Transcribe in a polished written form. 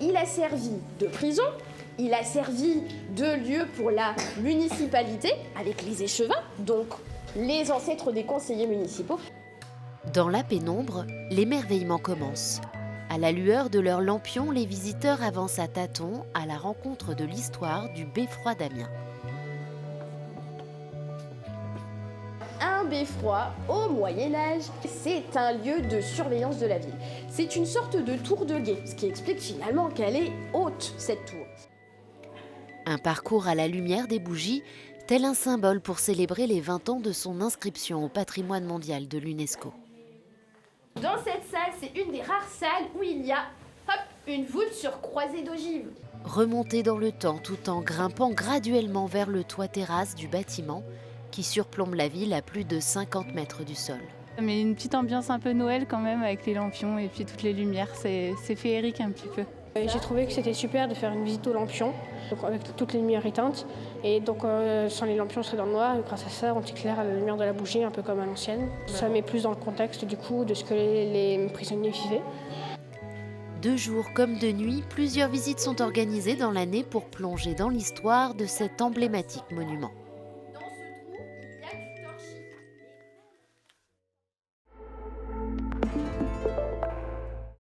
Il a servi de prison, il a servi de lieu pour la municipalité, avec les échevins, donc les ancêtres des conseillers municipaux. Dans la pénombre, l'émerveillement commence. À la lueur de leurs lampions, les visiteurs avancent à tâtons à la rencontre de l'histoire du beffroi d'Amiens. Un beffroi, au Moyen-Âge, c'est un lieu de surveillance de la ville. C'est une sorte de tour de guet, ce qui explique finalement qu'elle est haute, cette tour. Un parcours à la lumière des bougies, tel un symbole pour célébrer les 20 ans de son inscription au patrimoine mondial de l'UNESCO. Dans cette salle, c'est une des rares salles où il y a une voûte sur croisée d'ogives. Remonter dans le temps tout en grimpant graduellement vers le toit terrasse du bâtiment qui surplombe la ville à plus de 50 mètres du sol. Mais une petite ambiance un peu Noël quand même avec les lampions et puis toutes les lumières, c'est féerique un petit peu. J'ai trouvé que c'était super de faire une visite aux lampions, donc avec toutes les lumières éteintes. Et donc sans les lampions, on serait dans le noir. Et grâce à ça, on éclaire à la lumière de la bougie, un peu comme à l'ancienne. Ça met plus dans le contexte du coup de ce que les prisonniers vivaient. De jour comme de nuit, plusieurs visites sont organisées dans l'année pour plonger dans l'histoire de cet emblématique monument.